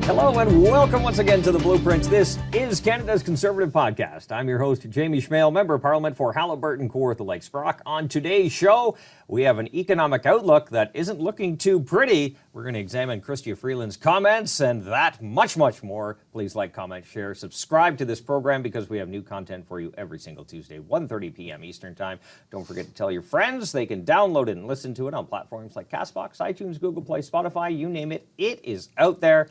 Hello and welcome once again to The Blueprint. This is Canada's Conservative Podcast. I'm your host, Jamie Schmale, Member of Parliament for Haliburton, Kawartha Lakes Brock. On today's show, we have an economic outlook that isn't looking too pretty. We're going to examine Chrystia Freeland's comments and that much more. Please like, comment, share, subscribe to this program because we have new content for you every single Tuesday, 1:30 p.m. Eastern Time. Don't forget to tell your friends. They can download it and listen to it on platforms like Castbox, iTunes, Google Play, Spotify, you name it. It is out there.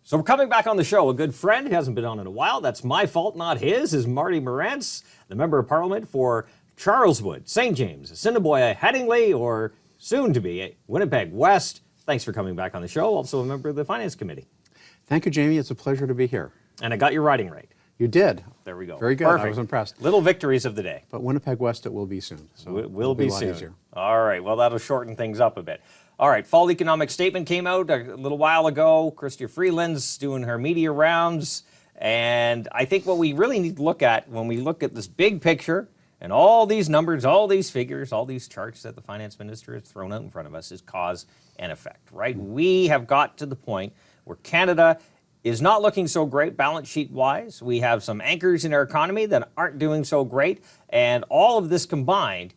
So we're coming back on the show. A good friend who hasn't been on in a while, that's my fault, not his, is Marty Morantz, the Member of Parliament for Charleswood, St. James, Assiniboia, Headingley, or soon to be Winnipeg West. Thanks for coming back on the show. Also a member of the Finance Committee. Thank you, Jamie. It's a pleasure to be here. And I got your riding right. You did. There we go. Very good. Perfect. I was impressed. Little victories of the day. But Winnipeg West it will be soon. So it will be soon. Easier. All right. Well, that'll shorten things up a bit. All right, fall economic statement came out a little while ago. Chrystia Freeland's doing her media rounds. And I think what we really need to look at when we look at this big picture and all these numbers, all these figures, all these charts that the finance minister has thrown out in front of us is cause and effect, right? We have got to the point where Canada is not looking so great balance sheet-wise. We have some anchors in our economy that aren't doing so great. And all of this combined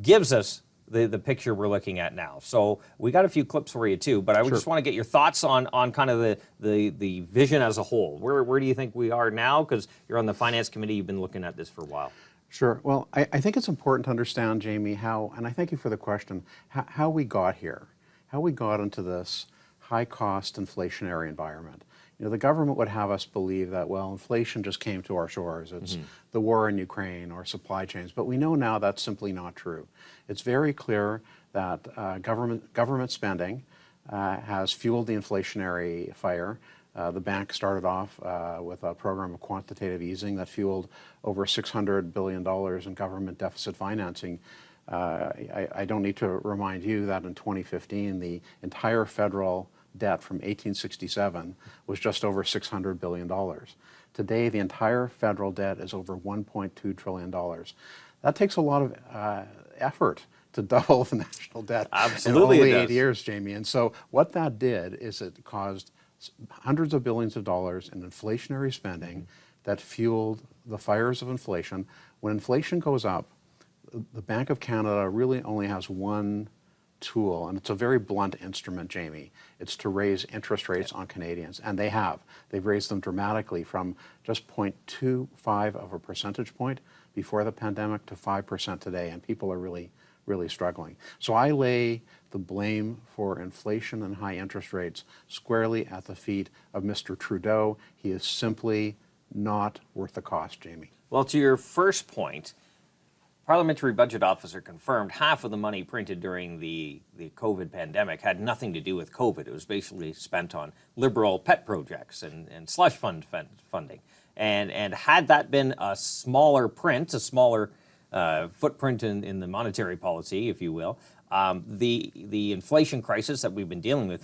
gives us the picture we're looking at now. So we got a few clips for you too, but I just want to get your thoughts on kind of the vision as a whole. Where do you think we are now? Because you're on the Finance Committee, you've been looking at this for a while. Sure. Well, I think it's important to understand, Jamie, how, and I thank you for the question, how we got here, how we got into this high-cost inflationary environment. You know, the government would have us believe that, well, inflation just came to our shores. It's the war in Ukraine or supply chains. But we know now that's simply not true. It's very clear that government spending has fueled the inflationary fire. The bank started off with a program of quantitative easing that fueled over $600 billion in government deficit financing. I don't need to remind you that in 2015, the entire federal debt from 1867 was just over $600 billion. Today, the entire federal debt is over $1.2 trillion. That takes a lot of effort to double the national debt in only 8 years, Jamie. And so what that did is it caused hundreds of billions of dollars in inflationary spending that fueled the fires of inflation. When inflation goes up, the Bank of Canada really only has one tool, and it's a very blunt instrument, Jamie. It's to raise interest rates on Canadians, and they have. They've raised them dramatically from just 0.25 of a percentage point before the pandemic to 5% today, and people are really struggling. So I lay the blame for inflation and high interest rates squarely at the feet of Mr. Trudeau. He is simply not worth the cost, Jamie. Well, to your first point, Parliamentary Budget Officer confirmed half of the money printed during the COVID pandemic had nothing to do with COVID. It was basically spent on liberal pet projects and slush funding. And had that been a smaller print, a smaller footprint in the monetary policy, if you will, the inflation crisis that we've been dealing with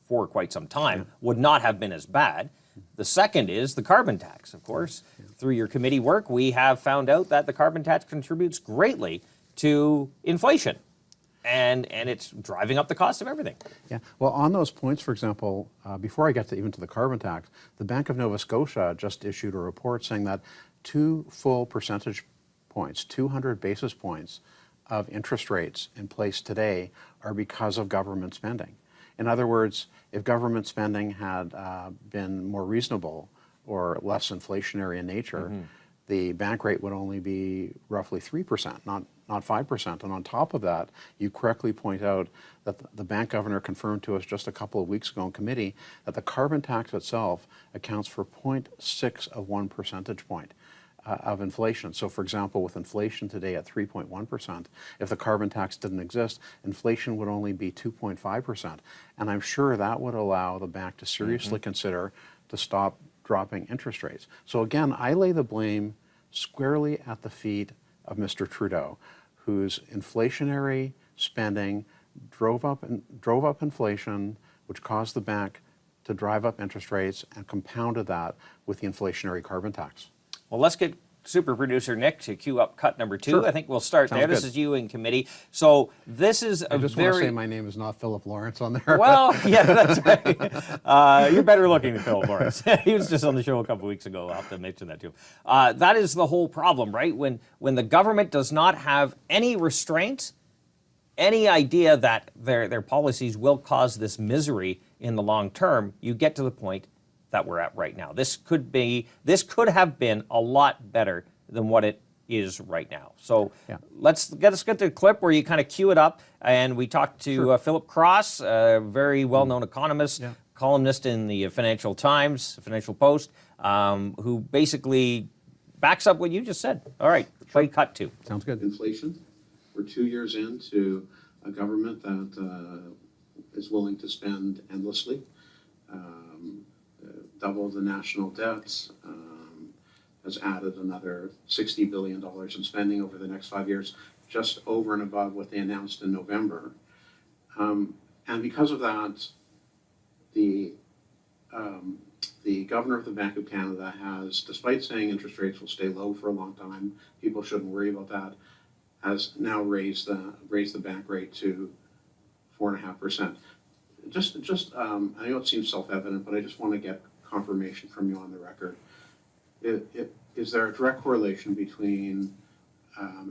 for quite some time would not have been as bad. The second is the carbon tax, of course. Through your committee work, we have found out that the carbon tax contributes greatly to inflation. And it's driving up the cost of everything. Yeah. Well, on those points, for example, before I get even to the carbon tax, the Bank of Nova Scotia just issued a report saying that 2 full percentage points, 200 basis points of interest rates in place today are because of government spending. In other words, if government spending had been more reasonable or less inflationary in nature, the bank rate would only be roughly 3%, not 5%. And on top of that, you correctly point out that the bank governor confirmed to us just a couple of weeks ago in committee that the carbon tax itself accounts for 0.6 of 1 percentage point of inflation. So for example, with inflation today at 3.1%, if the carbon tax didn't exist, inflation would only be 2.5%. And I'm sure that would allow the bank to seriously consider to stop dropping interest rates. So again, I lay the blame squarely at the feet of Mr. Trudeau, whose inflationary spending drove up inflation, which caused the bank to drive up interest rates and compounded that with the inflationary carbon tax. Well, let's get super producer Nick to cue up cut number 2. Sure. I think we'll start Sounds there. This good. is you in committee. So this is a I just want to say very... my name is not Philip Lawrence on there. Well, yeah, that's right. You're better looking than Philip Lawrence. He was just on the show a couple weeks ago. I'll have to mention that to him. That is the whole problem, right? When the government does not have any restraint, any idea that their policies will cause this misery in the long term, you get to the point that we're at right now. This could have been a lot better than what it is right now. So Yeah. let's get to the clip where you kind of cue it up, and we talked to Philip Cross, a very well-known economist, columnist in the Financial Times, Financial Post, who basically backs up what you just said. All right, play cut 2. Sounds good. Inflation. We're 2 years into a government that is willing to spend endlessly, double the national debts, has added another $60 billion in spending over the next 5 years, just over and above what they announced in November. And because of that, the governor of the Bank of Canada has, despite saying interest rates will stay low for a long time, people shouldn't worry about that, has now raised the bank rate to 4.5%. I know it seems self-evident, but I just want to get confirmation from you on the record. Is there a direct correlation between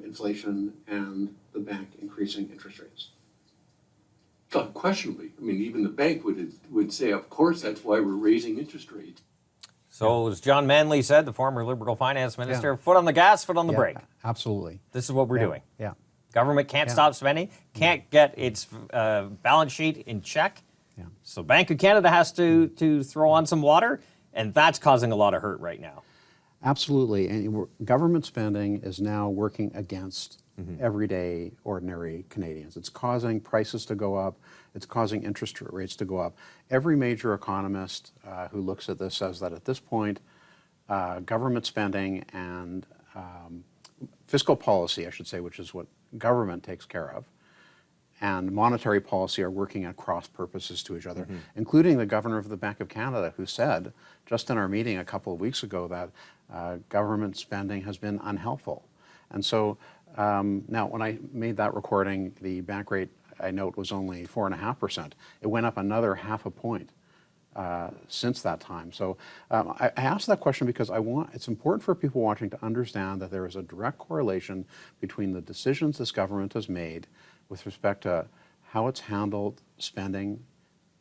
inflation and the bank increasing interest rates? Unquestionably. I mean, even the bank would say, of course, that's why we're raising interest rates. So as John Manley said, the former Liberal finance minister, foot on the gas, foot on the brake. Absolutely. This is what we're doing. Yeah. Government can't stop spending, can't get its balance sheet in check. Yeah. So Bank of Canada has to throw on some water, and that's causing a lot of hurt right now. Absolutely. And government spending is now working against everyday, ordinary Canadians. It's causing prices to go up. It's causing interest rates to go up. Every major economist who looks at this says that at this point, government spending and fiscal policy, I should say, which is what government takes care of, and monetary policy are working at cross purposes to each other, including the governor of the Bank of Canada, who said just in our meeting a couple of weeks ago that government spending has been unhelpful. And so now when I made that recording, the bank rate, I note, was only 4.5%. It went up another 0.5 point since that time. So I asked that question because it's important for people watching to understand that there is a direct correlation between the decisions this government has made with respect to how it's handled spending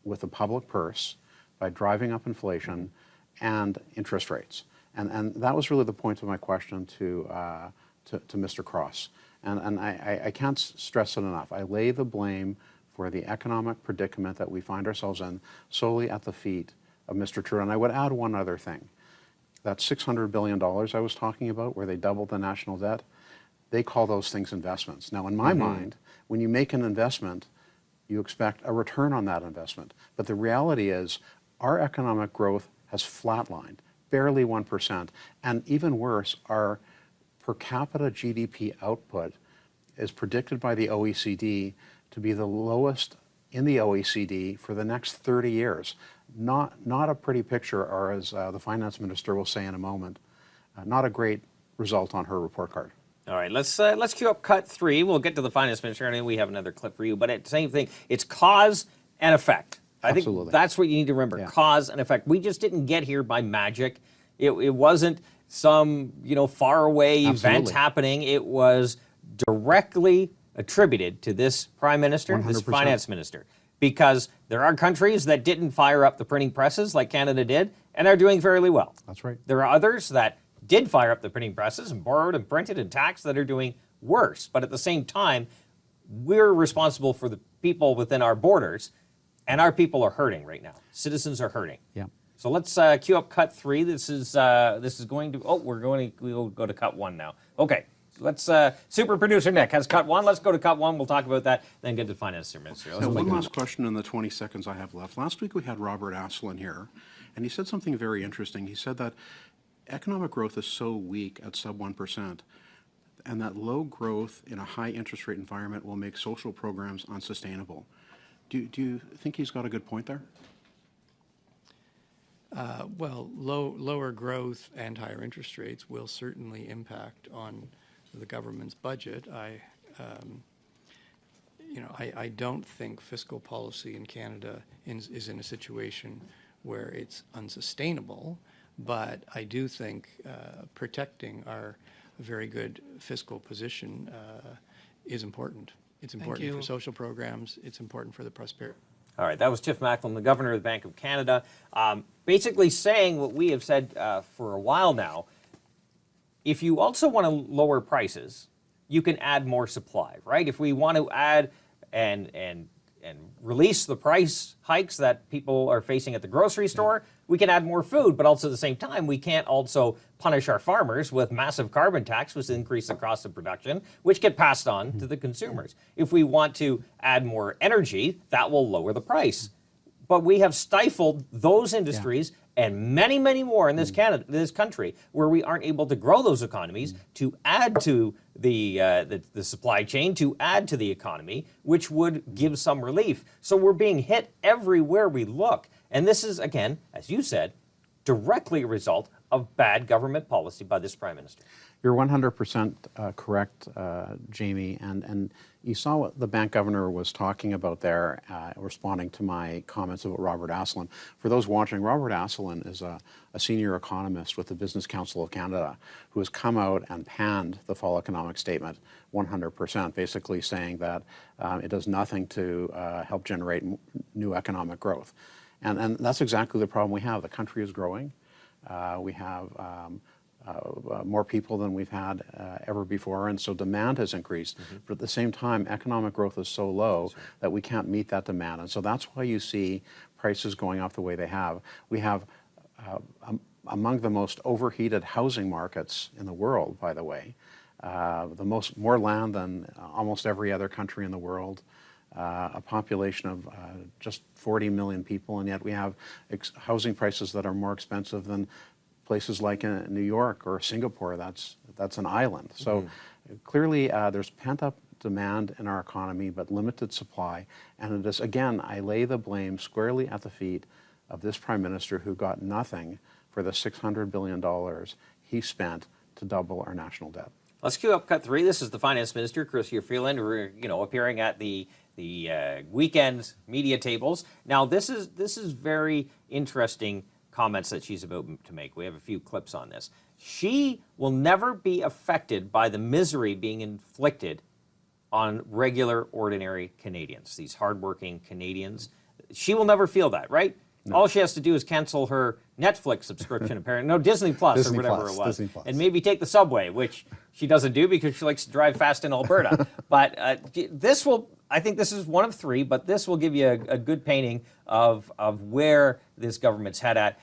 with the public purse by driving up inflation and interest rates. And that was really the point of my question to Mr. Cross. And I can't stress it enough. I lay the blame for the economic predicament that we find ourselves in solely at the feet of Mr. Trudeau. And I would add one other thing. That $600 billion I was talking about, where they doubled the national debt, they call those things investments. Now, in my mind, when you make an investment, you expect a return on that investment. But the reality is our economic growth has flatlined, barely 1%. And even worse, our per capita GDP output is predicted by the OECD to be the lowest in the OECD for the next 30 years. Not a pretty picture, or as the finance minister will say in a moment, not a great result on her report card. All right, let's cue up cut 3. We'll get to the finance minister, and we have another clip for you. But it's the same thing. It's cause and effect. I Absolutely. think that's what you need to remember. Yeah. Cause and effect. We just didn't get here by magic. It wasn't some faraway event Absolutely. happening. It was directly attributed to this prime minister, this 100%. finance minister, because there are countries that didn't fire up the printing presses like Canada did, and are doing fairly well. That's right. There are others that did fire up the printing presses and borrowed and printed and taxed that are doing worse. But at the same time, we're responsible for the people within our borders, and our people are hurting right now. Citizens are hurting. Yeah. So let's cue up cut 3. This is going to. Oh, we'll go to cut 1 now. Okay. Let's. Super producer Nick has cut 1. Let's go to cut 1. We'll talk about that. Then get to finance minister. So one last question in the 20 seconds I have left. Last week we had Robert Asselin here, and he said something very interesting. He said that economic growth is so weak at sub 1%, and that low growth in a high interest rate environment will make social programs unsustainable. Do you think he's got a good point there? Lower growth and higher interest rates will certainly impact on the government's budget. I don't think fiscal policy in Canada is in a situation where it's unsustainable, but I do think protecting our very good fiscal position is important. It's important for social programs. It's important for the prosperity. All right, that was Tiff Macklem, the Governor of the Bank of Canada, basically saying what we have said for a while now. If you also want to lower prices, you can add more supply, right? If we want to add and release the price hikes that people are facing at the grocery store, we can add more food, but also at the same time, we can't also punish our farmers with massive carbon tax, which increase the cost of production, which get passed on to the consumers. If we want to add more energy, that will lower the price. But we have stifled those industries and many, many more in this country, where we aren't able to grow those economies to add to the supply chain, to add to the economy, which would give some relief. So we're being hit everywhere we look. And this is, again, as you said, directly a result of bad government policy by this Prime Minister. You're 100% correct, Jamie, and you saw what the bank governor was talking about there, responding to my comments about Robert Asselin. For those watching, Robert Asselin is a senior economist with the Business Council of Canada who has come out and panned the fall economic statement 100%, basically saying that it does nothing to help generate new economic growth. And that's exactly the problem we have. The country is growing. We have more people than we've had ever before, and so demand has increased. But at the same time, economic growth is so low that we can't meet that demand. And so that's why you see prices going up the way they have. We have among the most overheated housing markets in the world, by the way. More land than almost every other country in the world. A population of just 40 million people, and yet we have housing prices that are more expensive than places like New York or Singapore. That's an island. So clearly there's pent-up demand in our economy, but limited supply. And it is, again, I lay the blame squarely at the feet of this Prime Minister, who got nothing for the $600 billion he spent to double our national debt. Let's cue up cut 3. This is the Finance Minister, Chrystia Freeland, appearing at the weekend media tables. Now, this is very interesting comments that she's about to make. We have a few clips on this. She will never be affected by the misery being inflicted on regular, ordinary Canadians, these hardworking Canadians. She will never feel that, right? No. All she has to do is cancel her Netflix subscriction, apparently. No, Disney Plus or whatever it was. And maybe take the subway, which she doesn't do because she likes to drive fast in Alberta. But I think this is one of 3, but this will give you a good painting of where this government's head at.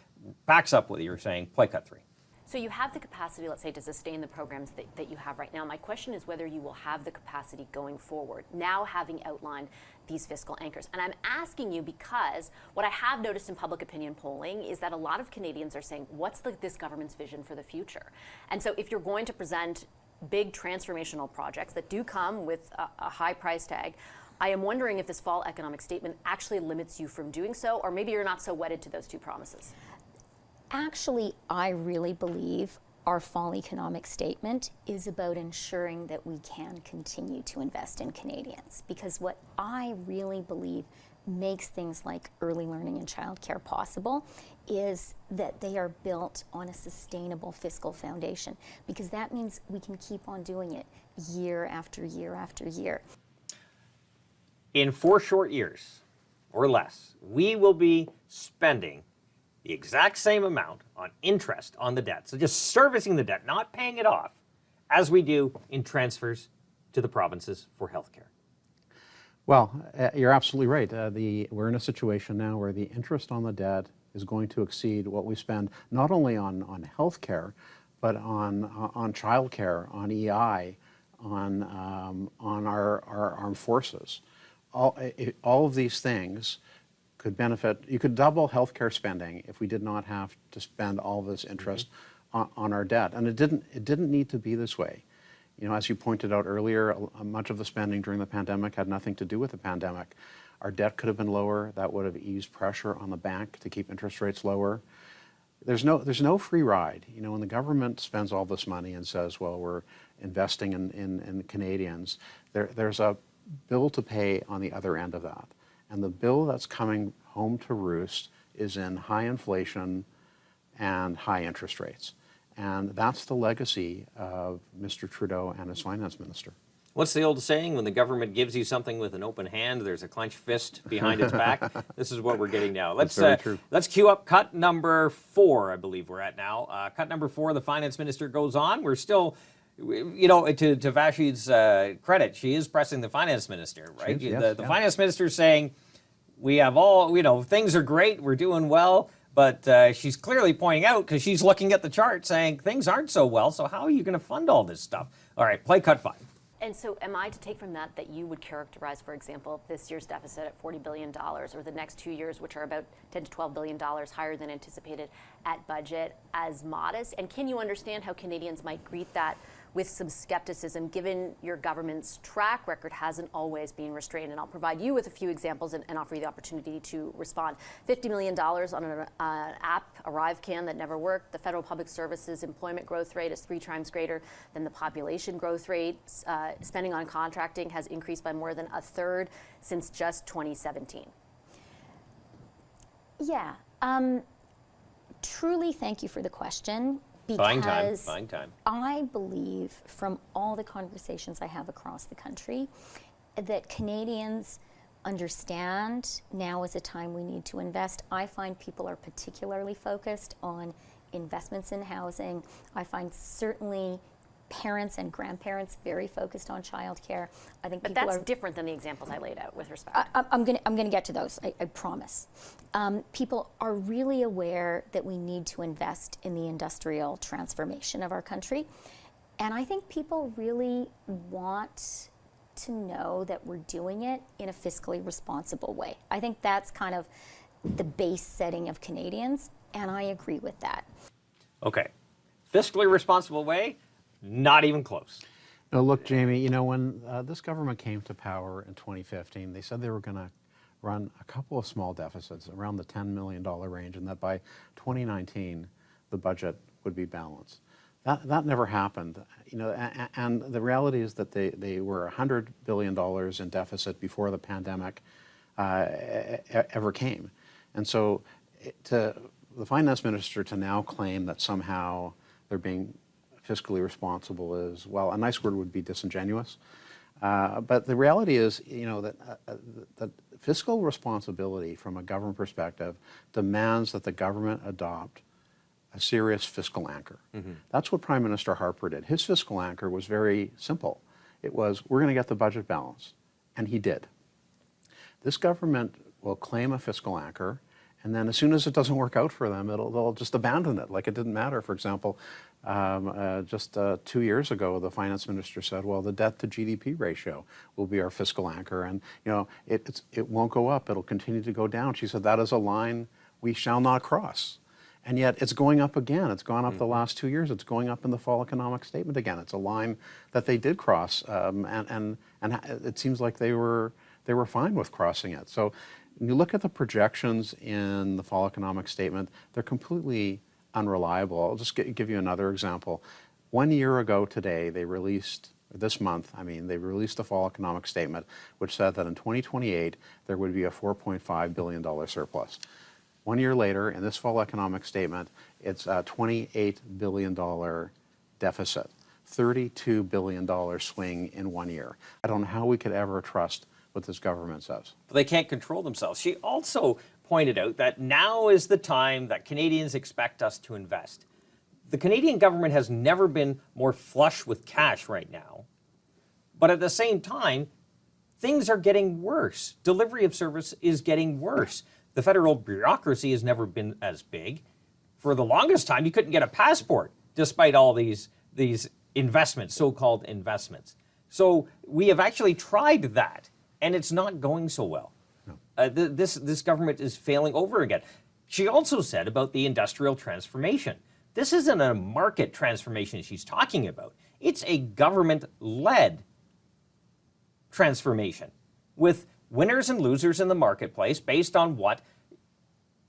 Backs up what you were saying. Play cut 3. So you have the capacity, let's say, to sustain the programs that you have right now. My question is whether you will have the capacity going forward, now having outlined these fiscal anchors. And I'm asking you because what I have noticed in public opinion polling is that a lot of Canadians are saying, what's this government's vision for the future? And so if you're going to present big transformational projects that do come with a high price tag, I am wondering if this fall economic statement actually limits you from doing so, or maybe you're not so wedded to those 2 promises. Actually, I really believe our fall economic statement is about ensuring that we can continue to invest in Canadians. Because what I really believe makes things like early learning and childcare possible is that they are built on a sustainable fiscal foundation. Because that means we can keep on doing it year after year after year. In 4 short years or less, we will be spending the exact same amount on interest on the debt, so just servicing the debt, not paying it off, as we do in transfers to the provinces for healthcare. Well, you're absolutely right. We're in a situation now where the interest on the debt is going to exceed what we spend not only on healthcare, but on childcare, on EI, on our armed forces. All of these things could benefit. You could double healthcare spending if we did not have to spend all this interest on our debt, and it didn't need to be this way. As you pointed out earlier, much of the spending during the pandemic had nothing to do with the pandemic. Our debt could have been lower. That would have eased pressure on the bank to keep interest rates lower. there's no free ride. You know, when the government spends all this money and says, well, we're investing in Canadians, there's a bill to pay on the other end of that. And the bill that's coming home to roost is in high inflation and high interest rates. And that's the legacy of Mr. Trudeau and his finance minister. What's the old saying? When the government gives you something with an open hand, there's a clenched fist behind its back. This is what we're getting now. Let's cue up cut number 4, I believe we're at now. Cut number 4, the finance minister goes on. We're still, you know, to Vashi's credit, she is pressing the finance minister, right? Yes, the finance minister is saying, we have all, you know, things are great, we're doing well. But she's clearly pointing out, because she's looking at the chart saying things aren't so well, so how are you going to fund all this stuff? All right, play cut 5. And so am I to take from that that you would characterize, for example, this year's deficit at $40 billion or the next 2 years, which are about $10 to $12 billion higher than anticipated at budget, as modest? And can you understand how Canadians might greet that with some skepticism, given your government's track record hasn't always been restrained? And I'll provide you with a few examples and offer you the opportunity to respond. $50 million on an app, ArriveCan, that never worked. The federal public services employment growth rate is 3 times greater than the population growth rate. Spending on contracting has increased by more than a third since just 2017. Yeah. Truly, thank you for the question. Buying Because time. I believe from all the conversations I have across the country that Canadians understand now is a time we need to invest. I find people are particularly focused on investments in housing. I find certainly parents and grandparents very focused on childcare. I think But people that's are different than the examples I laid out with respect. I'm gonna get to those, I promise. People are really aware that we need to invest in the industrial transformation of our country. And I think people really want to know that we're doing it in a fiscally responsible way. I think that's kind of the base setting of Canadians, and I agree with that. Okay. Fiscally responsible way? Not even close. No, look, Jamie, you know, when this government came to power in 2015, they said they were going to run a couple of small deficits around the $10 million range, and that by 2019, the budget would be balanced. That never happened, you know, and the reality is that they were $100 billion in deficit before the pandemic ever came. And so to the finance minister to now claim that somehow they're being fiscally responsible is, well, a nice word would be disingenuous. But the reality is, you know, that fiscal responsibility from a government perspective demands that the government adopt a serious fiscal anchor. Mm-hmm. That's what Prime Minister Harper did. His fiscal anchor was very simple. It was, we're going to get the budget balanced. And he did. This government will claim a fiscal anchor, and then as soon as it doesn't work out for them, they'll just abandon it, like it didn't matter. For example, just 2 years ago, the finance minister said, well, the debt to GDP ratio will be our fiscal anchor, and you know it won't go up, it'll continue to go down. She said, that is a line we shall not cross. And yet it's going up again. It's gone up the last 2 years. It's going up in the fall economic statement again. It's a line that they did cross, and it seems like they were fine with crossing it. So when you look at the projections in the fall economic statement, they're completely unreliable. I'll just give you another example. 1 year ago today, they released the fall economic statement, which said that in 2028, there would be a $4.5 billion surplus. 1 year later, in this fall economic statement, it's a $28 billion deficit, $32 billion swing in 1 year. I don't know how we could ever trust what this government says. But they can't control themselves. She also pointed out that now is the time that Canadians expect us to invest. The Canadian government has never been more flush with cash right now. But at the same time, things are getting worse. Delivery of service is getting worse. The federal bureaucracy has never been as big. For the longest time, you couldn't get a passport despite all these investments, so-called investments. So we have actually tried that, and it's not going so well. No. This government is failing over again. She also said about the industrial transformation. This isn't a market transformation she's talking about. It's a government-led transformation with winners and losers in the marketplace based on what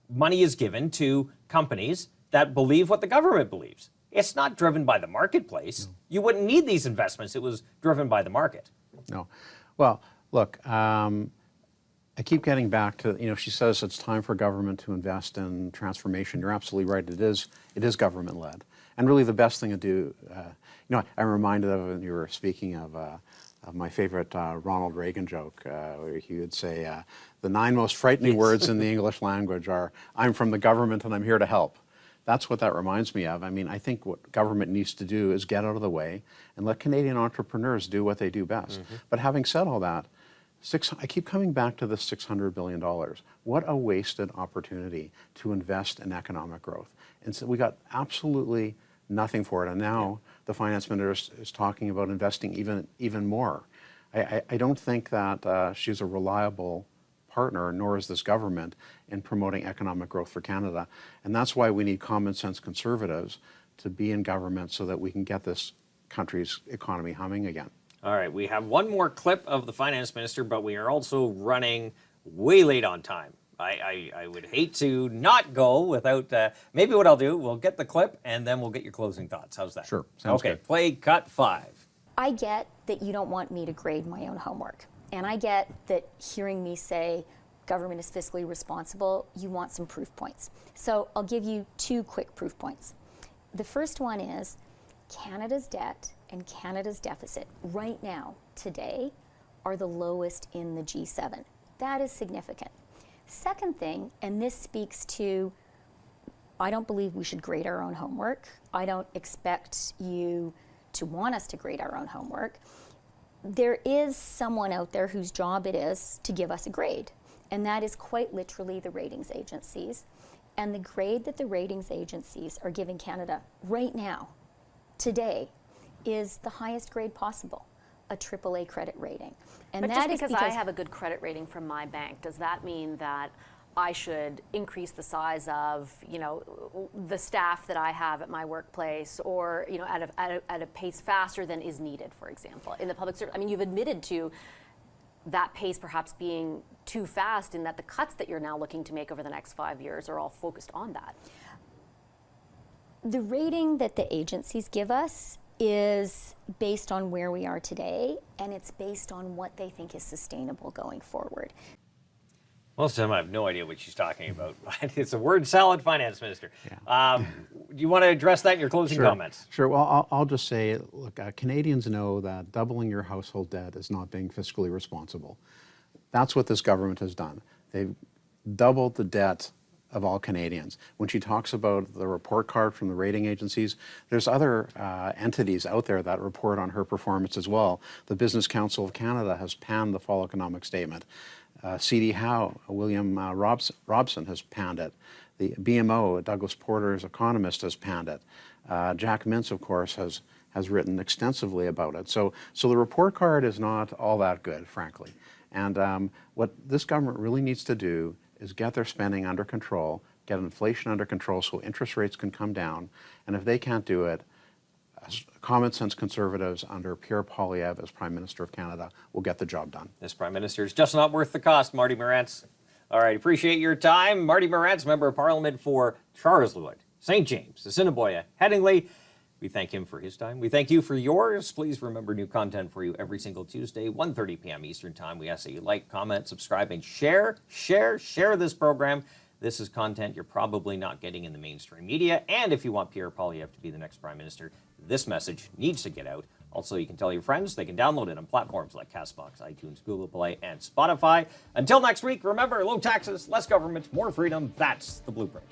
money is given to companies that believe what the government believes. It's not driven by the marketplace. You wouldn't need these investments. It was driven by the market. No. Well, look, I keep getting back to, she says it's time for government to invest in transformation. You're absolutely right. It is government-led. And really the best thing to do, I'm reminded of when you were speaking of my favorite Ronald Reagan joke, where he would say, the 9 most frightening words in the English language are, I'm from the government and I'm here to help. That's what that reminds me of. I mean, I think what government needs to do is get out of the way and let Canadian entrepreneurs do what they do best. But having said all that, I keep coming back to this $600 billion. What a wasted opportunity to invest in economic growth. And so we got absolutely nothing for it. And now the finance minister is talking about investing even more. I don't think that she's a reliable partner, nor is this government, in promoting economic growth for Canada. And that's why we need common sense conservatives to be in government so that we can get this country's economy humming again. All right, we have one more clip of the finance minister, but we are also running way late on time. I would hate to not go without, maybe what I'll do, we'll get the clip and then we'll get your closing thoughts. How's that? Sure, sounds good. good. Play cut 5. I get that you don't want me to grade my own homework. And I get that hearing me say government is fiscally responsible, you want some proof points. So I'll give you 2 quick proof points. The first one is Canada's debt and Canada's deficit right now, today, are the lowest in the G7. That is significant. Second thing, and this speaks to, I don't believe we should grade our own homework. I don't expect you to want us to grade our own homework. There is someone out there whose job it is to give us a grade, and that is quite literally the ratings agencies. And the grade that the ratings agencies are giving Canada right now, today, is the highest grade possible, a AAA credit rating. And But that just is because I have a good credit rating from my bank, does that mean that I should increase the size of, the staff that I have at my workplace, or, at a pace faster than is needed, for example, in the public service? I mean, you've admitted to that pace perhaps being too fast, in that the cuts that you're now looking to make over the next 5 years are all focused on that. The rating that the agencies give us is based on where we are today, and it's based on what they think is sustainable going forward. Most of the time I have no idea what she's talking about. It's a word salad, finance minister. Yeah. Do you want to address that in your closing comments? Sure. Well, I'll just say, look, Canadians know that doubling your household debt is not being fiscally responsible. That's what this government has done. They've doubled the debt of all Canadians. When she talks about the report card from the rating agencies, there's other entities out there that report on her performance as well. The Business Council of Canada has panned the fall economic statement. C.D. Howe, William Robson has panned it. The BMO, Douglas Porter's economist, has panned it. Jack Mintz, of course, has written extensively about it. So the report card is not all that good, frankly. And what this government really needs to do is get their spending under control, get inflation under control so interest rates can come down. And if they can't do it, common sense conservatives under Pierre Poilievre as Prime Minister of Canada will get the job done. This Prime Minister is just not worth the cost, Marty Morantz. All right, appreciate your time. Marty Morantz, Member of Parliament for Charleswood, St. James, Assiniboia, Headingley. We thank him for his time. We thank you for yours. Please remember, new content for you every single Tuesday, 1:30 p.m. Eastern Time. We ask that you like, comment, subscribe, and share this program. This is content you're probably not getting in the mainstream media. And if you want Pierre Poilievre to be the next Prime Minister, this message needs to get out. Also, you can tell your friends. They can download it on platforms like CastBox, iTunes, Google Play, and Spotify. Until next week, remember, low taxes, less government, more freedom. That's the blueprint.